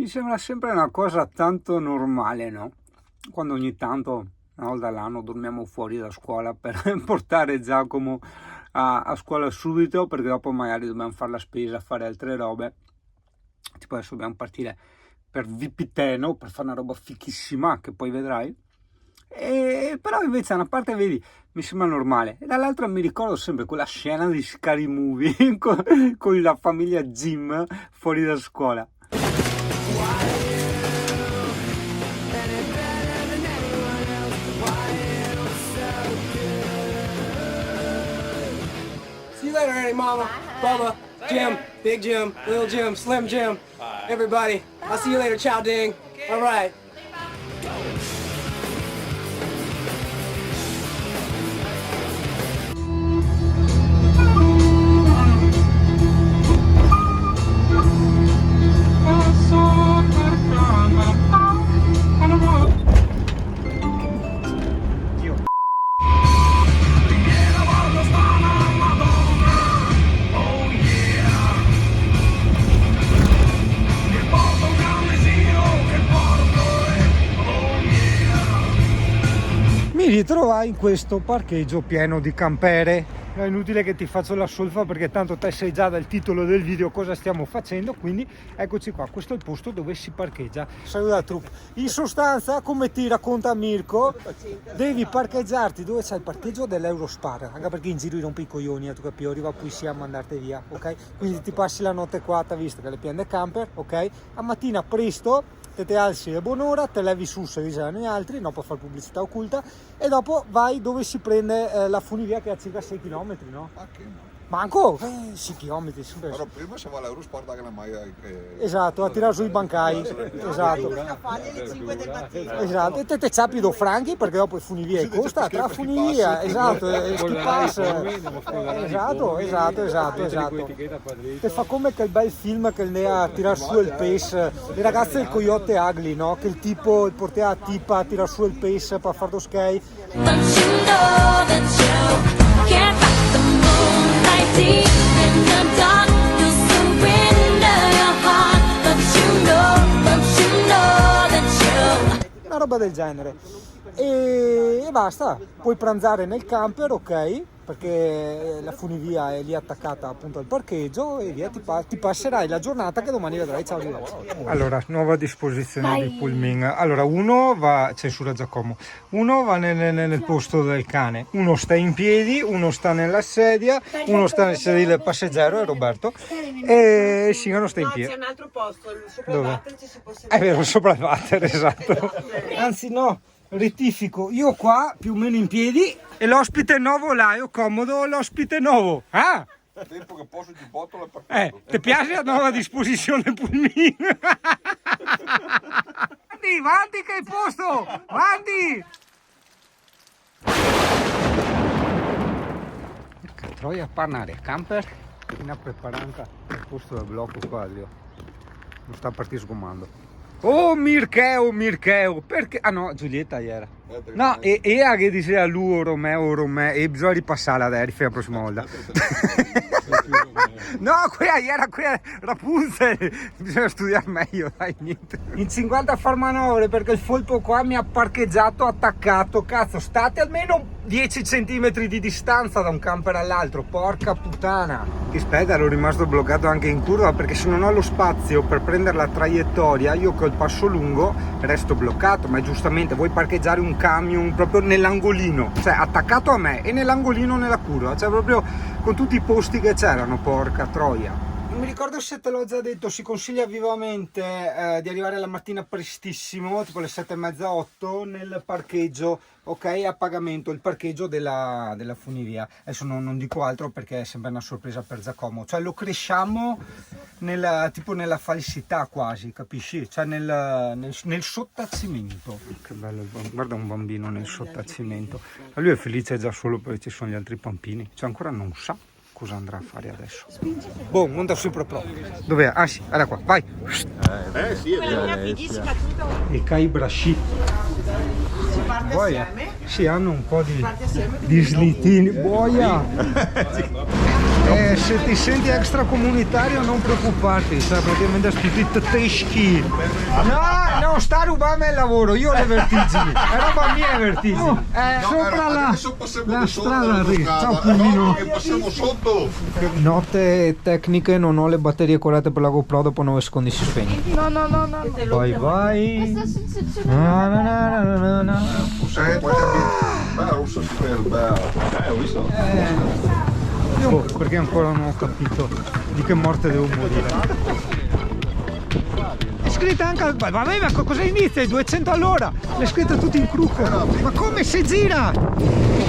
mi sembra sempre una cosa tanto normale, no? Quando ogni tanto, una volta all'anno, dormiamo fuori da scuola per portare Giacomo a scuola subito, perché dopo magari dobbiamo fare la spesa, fare altre robe. Tipo adesso dobbiamo partire per Vipiteno per fare una roba fichissima che poi vedrai. Però invece da una parte vedi mi sembra normale e dall'altra mi ricordo sempre quella scena di Scary Movie con la famiglia Jim fuori da scuola. See you later, Annie, Mama, Bubba, Jim, Big Jim, Little Jim, Slim Jim, everybody. I'll see you later, Chow Ding. All right. Mi ritrovai in questo parcheggio pieno di campere. È inutile che ti faccio la solfa perché tanto te sai già dal titolo del video cosa stiamo facendo, quindi eccoci qua, questo è il posto dove si parcheggia. Saluta troupe. In sostanza, come ti racconta Mirko, devi parcheggiarti dove c'è il parcheggio dell'Eurospar, anche perché in giro rompi i coglioni, tu capi, arriva poi sia a mandarti via, ok? Quindi ti passi la notte qua, visto che le piene camper, ok? A mattina presto te alzi a buon'ora, te levi su se diranno gli altri, no, per fare pubblicità occulta, e dopo vai dove si prende la funivia che è a circa 6 km, no? Ma che no? Manco? 6 km, sempre. Allora, prima si va all'Eurosport che la maglia Esatto, a tirare sui bancai, esatto. Esatto, e te ciappi do franchi perché dopo è funivia e costa, tra funivia, esatto, ski pass, esatto. Te fa come quel bel film che ne a tirare su il pace, le ragazze del Coyote Ugly, no? Che il tipo porta la tipa a tirare su il pace per fare lo skate. Una roba del genere e basta, puoi pranzare nel camper, ok, perché la funivia è lì attaccata appunto al parcheggio e via, ti passerai la giornata che domani vedrai. Ciao ragazzi. Allora, nuova disposizione di pullman. Allora, uno va, censura Giacomo, uno va nel posto del cane, uno sta in piedi, uno sta nella sedia, uno sta nel sedile passeggero, è Roberto, e Singano sta in piedi. C'è un altro posto, sopra il water ci si può sedere. È vero, sopra il water, esatto. Anzi no, rettifico, io qua più o meno in piedi e l'ospite nuovo là, io comodo l'ospite nuovo. Ah! tempo che posso ti botto la partita. Ti piace la nuova disposizione pulmino? Avanti che hai posto! Avanti! Porca troia, parlare camper in preparata il posto del blocco qua, Dio. Non sta a partire sgomando. Oh Mircheo, perché? Ah no, Giulietta ieri. No, e che diceva lui Romeo, e bisogna ripassare adesso la prossima volta. No, quella era Rapunzel, bisogna studiare meglio, dai, niente. In 50 a far manovre perché il folpo qua mi ha parcheggiato attaccato, cazzo, state almeno 10 cm di distanza da un camper all'altro, porca puttana. Che aspetta, ero rimasto bloccato anche in curva perché se non ho lo spazio per prendere la traiettoria, io col passo lungo resto bloccato, ma giustamente vuoi parcheggiare un camion proprio nell'angolino, cioè attaccato a me e nell'angolino nella curva, cioè proprio con tutti i posti che c'erano, porca troia. Non mi ricordo se te l'ho già detto, si consiglia vivamente di arrivare la mattina prestissimo, tipo le 7:30-8 nel parcheggio, ok, a pagamento, il parcheggio della funivia. Adesso non dico altro perché è sempre una sorpresa per Giacomo, cioè lo cresciamo tipo nella falsità quasi, capisci? Cioè nel sottacimento. Che bello, guarda un bambino nel sottacimento. Ma lui è felice già solo perché ci sono gli altri pampini, cioè ancora non sa cosa andrà a fare adesso. Boh, monta su proprio. Dov'è? Ah sì, era qua, vai. Sì, è fighissima tutto. E Kai Brashi. Si parte assieme? Sì, hanno un po' di slittini. Boia! Se ti senti extracomunitario non preoccuparti, sai, praticamente tutti tedeschi. No, sta rubando il lavoro, io ho le vertigini, è roba mia vertigini. Sopra la strada, ciao pulmino. Che passiamo sotto. Note tecniche, non ho le batterie colate per la GoPro, dopo 9 secondi si spegne. No. Vai. Bella russa super bella. Ho visto? Perché ancora non ho capito di che morte devo morire. È scritta anche vabbè, ma cosa inizia? 200 all'ora, l'è scritta tutto in crucco. Ma come si gira?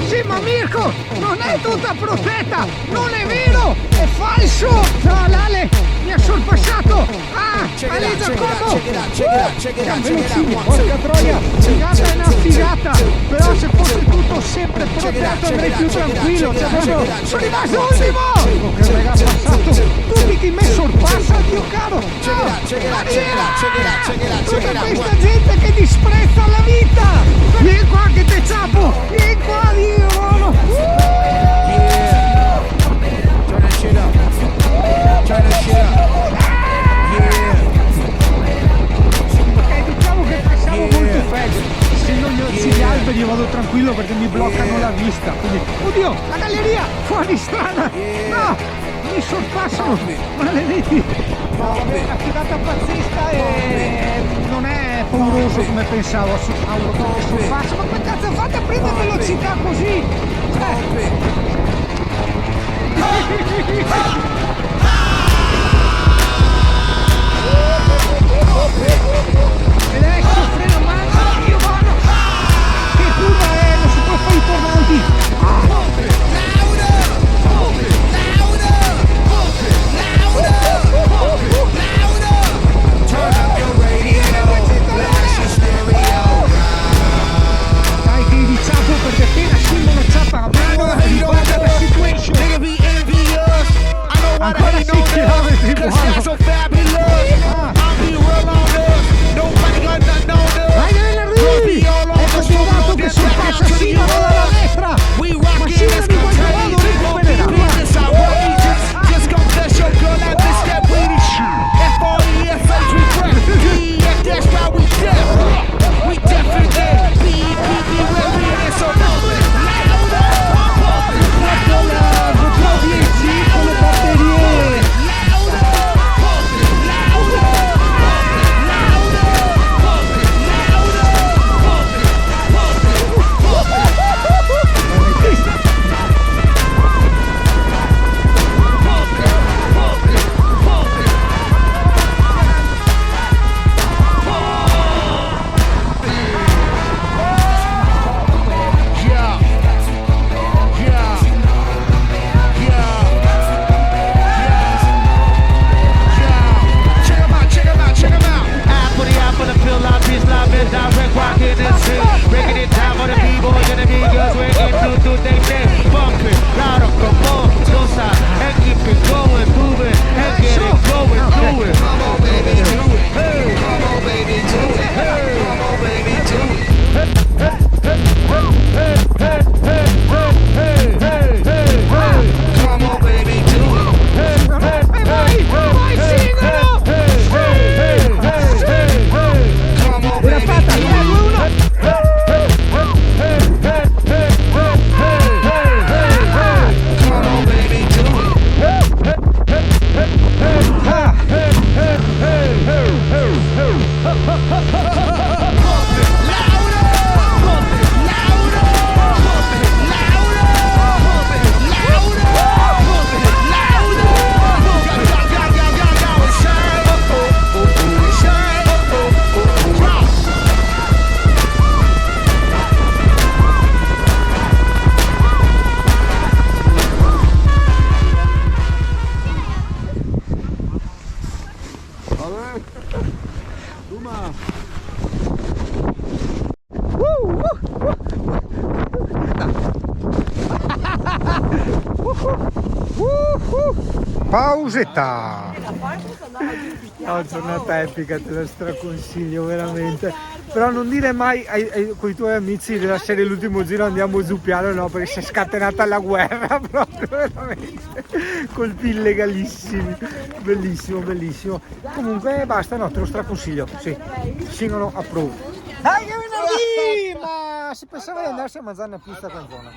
Sì, ma Mirko, non è tutta protetta, non è vero, è falso. No, Lale mi ha sorpassato. Ale Giacomo, siamo velocini, porca troia, figata è una figata, però se fosse tutto sempre protetto andrei più tranquillo, cioè proprio, sono rimasto ultimo. Che raga, passato, tu mica me sorpassa, Dio caro. Tutta questa gente che disprezza la vita. Vieni qua che te ciapo, vieni qua, Dio buono. Diciamo che passiamo molto peggio. Se non gli alberi io vado tranquillo perché mi bloccano la vista. Quindi, oddio, la galleria, fuori strada. No, mi sorpassano, maledetti. No, vabbè, una figata pazzesca e non è pauroso come pensavo. Auto che sorpassa, ma come cazzo fate a prendere velocità così? E adesso freno mano, io vado. Che curva è, non si può fare i tornanti. Dai che diciamo perché appena scendono ciappa a mano, riguarda la situation. Ancora si chiave buono. Vai venerdì! Ecco trovato che sorpassa Sino dalla destra! Ma Sino di qualche modo recupererà! Con le batterie! Pausetta. No, giornata epica, te la straconsiglio veramente. Però non dire mai con i tuoi amici della serie l'ultimo giro andiamo giù piano, no, perché si è scatenata la guerra proprio veramente. Colpi illegalissimi. Bellissimo, bellissimo. Comunque basta, no, te lo straconsiglio. Sì, singolo approve. Dai che venerdì! Ma si pensava di andarsi a mangiare una pizza con zona.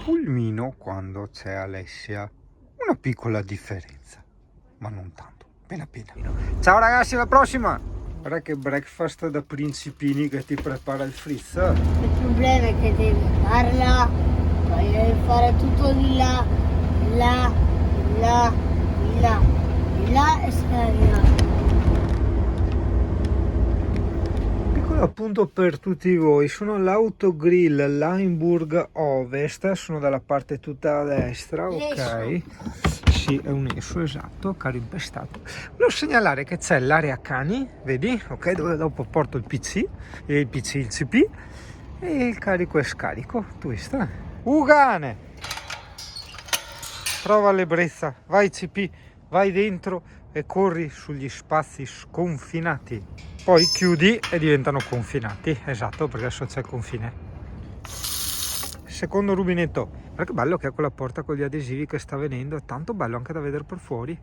Pulmino quando c'è Alessia, una piccola differenza, ma non tanto, appena appena. Ciao ragazzi, alla prossima! Guarda che breakfast da principini che ti prepara il Fritz. Il problema è che devi farla, poi devi fare tutto di là, di là, di là, di là, di là e seria. Appunto per tutti voi, sono all'Autogrill Limburg Ovest, sono dalla parte tutta a destra, ok? Sì, è un esso, esatto, caro impestato. Volevo segnalare che c'è l'area cani, vedi? Ok, dove dopo porto il PC, il CP e il carico e scarico, twist. Ugane! Prova l'ebbrezza, vai CP, vai dentro e corri sugli spazi sconfinati. Poi chiudi e diventano confinati, esatto, perché adesso c'è il confine. Secondo rubinetto, guarda che bello che è quella porta con gli adesivi che sta venendo, è tanto bello anche da vedere per fuori.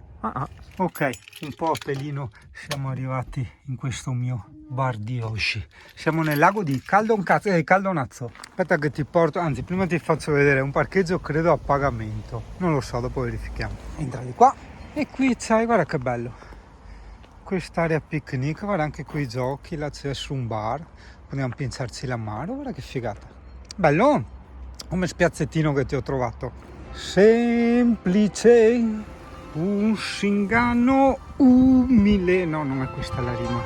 Ok, un po' a pelino siamo arrivati in questo mio bar di Oshi. Siamo nel lago di Caldonazzo. Aspetta che ti porto, anzi prima ti faccio vedere un parcheggio credo a pagamento. Non lo so, dopo verifichiamo. Entra di qua e qui c'hai, guarda che bello. Quest'area picnic, guarda anche quei giochi, là c'è su un bar, possiamo pinciarci la mano, guarda che figata. Bello, come spiazzettino che ti ho trovato. Semplice, un inganno umile, no non è questa la rima.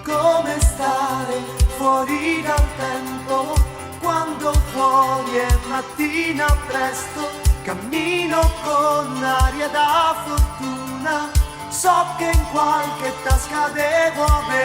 Come stare fuori dal tempo quando fuori è mattina presto, cammino con aria da fortuna, so che in qualche tasca devo avere